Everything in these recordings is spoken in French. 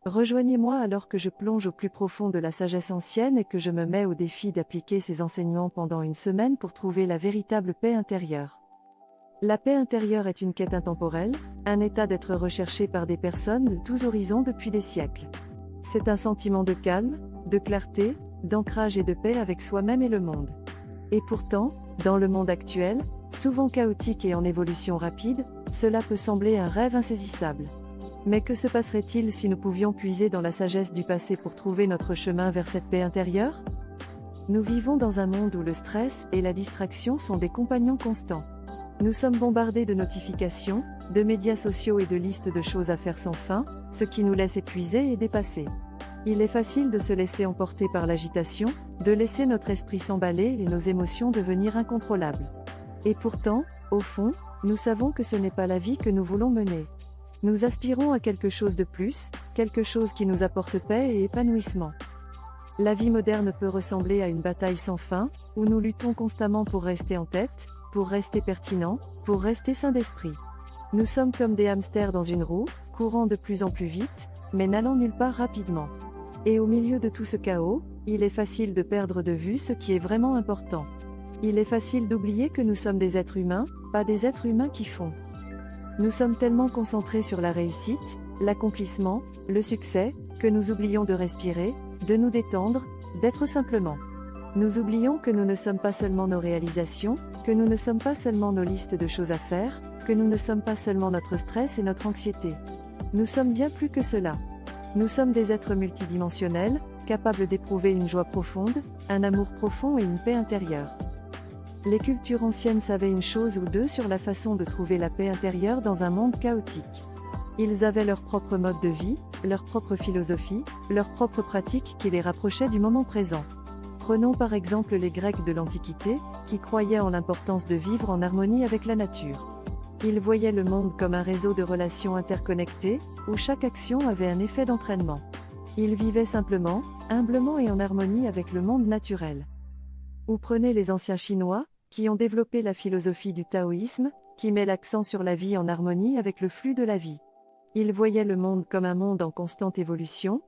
Rejoignez-moi alors que je plonge au plus profond de la sagesse ancienne et que je me mets au défi d'appliquer ces enseignements pendant une semaine pour trouver la véritable paix intérieure. La paix intérieure est une quête intemporelle, un état d'être recherché par des personnes de tous horizons depuis des siècles. C'est un sentiment de calme, de clarté, d'ancrage et de paix avec soi-même et le monde. Et pourtant, dans le monde actuel, souvent chaotique et en évolution rapide, cela peut sembler un rêve insaisissable. Mais que se passerait-il si nous pouvions puiser dans la sagesse du passé pour trouver notre chemin vers cette paix intérieure? Nous vivons dans un monde où le stress et la distraction sont des compagnons constants. Nous sommes bombardés de notifications, de médias sociaux et de listes de choses à faire sans fin, ce qui nous laisse épuisés et dépassés. Il est facile de se laisser emporter par l'agitation, de laisser notre esprit s'emballer et nos émotions devenir incontrôlables. Et pourtant, au fond, nous savons que ce n'est pas la vie que nous voulons mener. Nous aspirons à quelque chose de plus, quelque chose qui nous apporte paix et épanouissement. La vie moderne peut ressembler à une bataille sans fin, où nous luttons constamment pour rester en tête, pour rester pertinent, pour rester sain d'esprit. Nous sommes comme des hamsters dans une roue, courant de plus en plus vite, mais n'allant nulle part rapidement. Et au milieu de tout ce chaos, il est facile de perdre de vue ce qui est vraiment important. Il est facile d'oublier que nous sommes des êtres humains, pas des êtres humains qui font. Nous sommes tellement concentrés sur la réussite, l'accomplissement, le succès, que nous oublions de respirer, de nous détendre, d'être simplement. Nous oublions que nous ne sommes pas seulement nos réalisations, que nous ne sommes pas seulement nos listes de choses à faire, que nous ne sommes pas seulement notre stress et notre anxiété. Nous sommes bien plus que cela. Nous sommes des êtres multidimensionnels, capables d'éprouver une joie profonde, un amour profond et une paix intérieure. Les cultures anciennes savaient une chose ou deux sur la façon de trouver la paix intérieure dans un monde chaotique. Ils avaient leur propre mode de vie, leur propre philosophie, leurs propres pratiques qui les rapprochaient du moment présent. Prenons par exemple les Grecs de l'Antiquité, qui croyaient en l'importance de vivre en harmonie avec la nature. Ils voyaient le monde comme un réseau de relations interconnectées, où chaque action avait un effet d'entraînement. Ils vivaient simplement, humblement et en harmonie avec le monde naturel. Ou prenez les anciens Chinois, qui ont développé la philosophie du taoïsme, qui met l'accent sur la vie en harmonie avec le flux de la vie. Ils voyaient le monde comme un monde en constante évolution,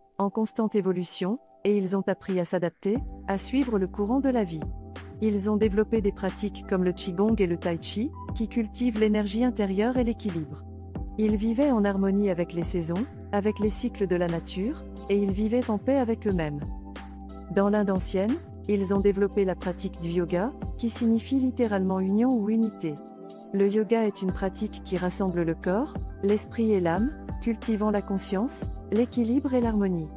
et ils ont appris à s'adapter, à suivre le courant de la vie. Ils ont développé des pratiques comme le Qigong et le Tai Chi, qui cultivent l'énergie intérieure et l'équilibre. Ils vivaient en harmonie avec les saisons, avec les cycles de la nature, et ils vivaient en paix avec eux-mêmes. Dans l'Inde ancienne, ils ont développé la pratique du yoga, qui signifie littéralement union ou unité. Le yoga est une pratique qui rassemble le corps, l'esprit et l'âme, cultivant la conscience, l'équilibre et l'harmonie.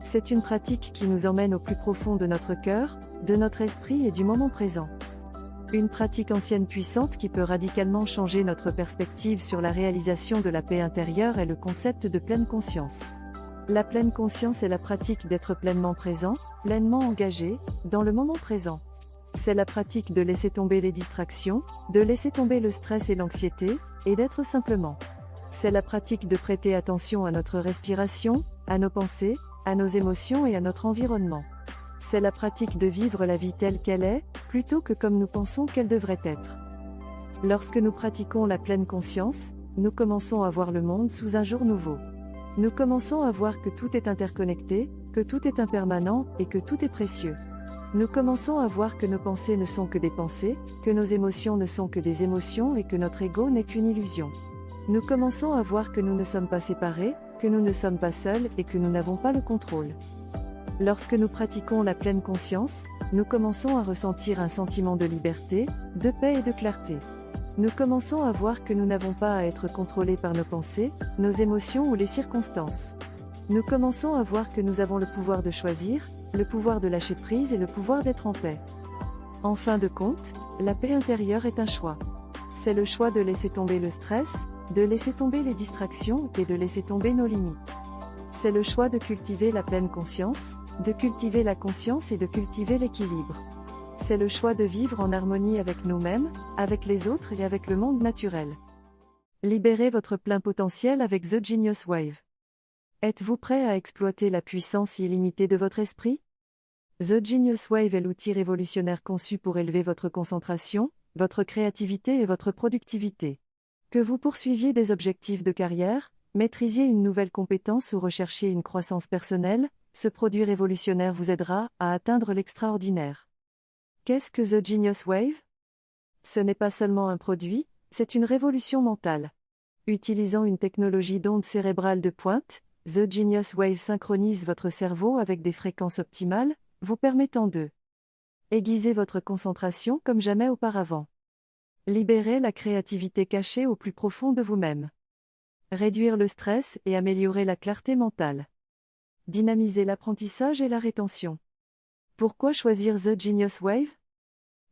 C'est une pratique qui nous emmène au plus profond de notre cœur, de notre esprit et du moment présent. Une pratique ancienne puissante qui peut radicalement changer notre perspective sur la réalisation de la paix intérieure est le concept de pleine conscience. La pleine conscience est la pratique d'être pleinement présent, pleinement engagé, dans le moment présent. C'est la pratique de laisser tomber les distractions, de laisser tomber le stress et l'anxiété, et d'être simplement. C'est la pratique de prêter attention à notre respiration, à nos pensées, à nos émotions et à notre environnement. C'est la pratique de vivre la vie telle qu'elle est, plutôt que comme nous pensons qu'elle devrait être. Lorsque nous pratiquons la pleine conscience, nous commençons à voir le monde sous un jour nouveau. Nous commençons à voir que tout est interconnecté, que tout est impermanent et que tout est précieux. Nous commençons à voir que nos pensées ne sont que des pensées, que nos émotions ne sont que des émotions et que notre ego n'est qu'une illusion. Nous commençons à voir que nous ne sommes pas séparés, que nous ne sommes pas seuls et que nous n'avons pas le contrôle. Lorsque nous pratiquons la pleine conscience, nous commençons à ressentir un sentiment de liberté, de paix et de clarté. Nous commençons à voir que nous n'avons pas à être contrôlés par nos pensées, nos émotions ou les circonstances. Nous commençons à voir que nous avons le pouvoir de choisir, le pouvoir de lâcher prise et le pouvoir d'être en paix. En fin de compte, la paix intérieure est un choix. C'est le choix de laisser tomber le stress, de laisser tomber les distractions et de laisser tomber nos limites. C'est le choix de cultiver la pleine conscience, de cultiver la conscience et de cultiver l'équilibre. C'est le choix de vivre en harmonie avec nous-mêmes, avec les autres et avec le monde naturel. Libérez votre plein potentiel avec The Genius Wave. Êtes-vous prêt à exploiter la puissance illimitée de votre esprit? The Genius Wave est l'outil révolutionnaire conçu pour élever votre concentration, votre créativité et votre productivité. Que vous poursuiviez des objectifs de carrière, Maîtrisiez une nouvelle compétence ou recherchiez une croissance personnelle, ce produit révolutionnaire vous aidera à atteindre l'extraordinaire. Qu'est-ce que The Genius Wave? Ce n'est pas seulement un produit, c'est une révolution mentale. Utilisant une technologie d'ondes cérébrales de pointe, The Genius Wave synchronise votre cerveau avec des fréquences optimales, vous permettant de aiguiser votre concentration comme jamais auparavant. Libérer la créativité cachée au plus profond de vous-même. Réduire le stress et améliorer la clarté mentale. Dynamiser l'apprentissage et la rétention. Pourquoi choisir The Genius Wave?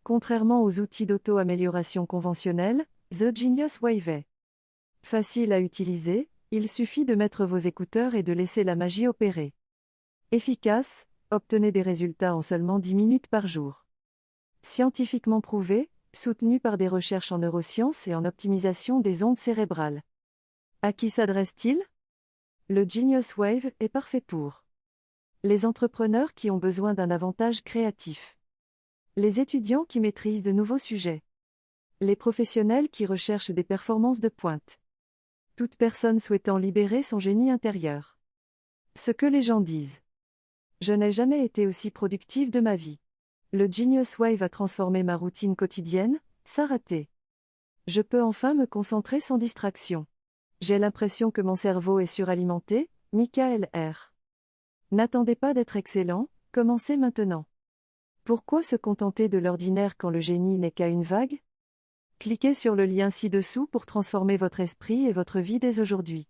Contrairement aux outils d'auto-amélioration conventionnels, The Genius Wave est facile à utiliser, il suffit de mettre vos écouteurs et de laisser la magie opérer. Efficace, obtenez des résultats en seulement 10 minutes par jour. Scientifiquement prouvé, soutenu par des recherches en neurosciences et en optimisation des ondes cérébrales. À qui s'adresse-t-il? Le Genius Wave est parfait pour les entrepreneurs qui ont besoin d'un avantage créatif, les étudiants qui maîtrisent de nouveaux sujets, les professionnels qui recherchent des performances de pointe, toute personne souhaitant libérer son génie intérieur. Ce que les gens disent. Je n'ai jamais été aussi productive de ma vie. Le Genius Wave a transformé ma routine quotidienne, ça raté. Je peux enfin me concentrer sans distraction. J'ai l'impression que mon cerveau est suralimenté, Michael R. N'attendez pas d'être excellent, commencez maintenant. Pourquoi se contenter de l'ordinaire quand le génie n'est qu'à une vague? Cliquez sur le lien ci-dessous pour transformer votre esprit et votre vie dès aujourd'hui.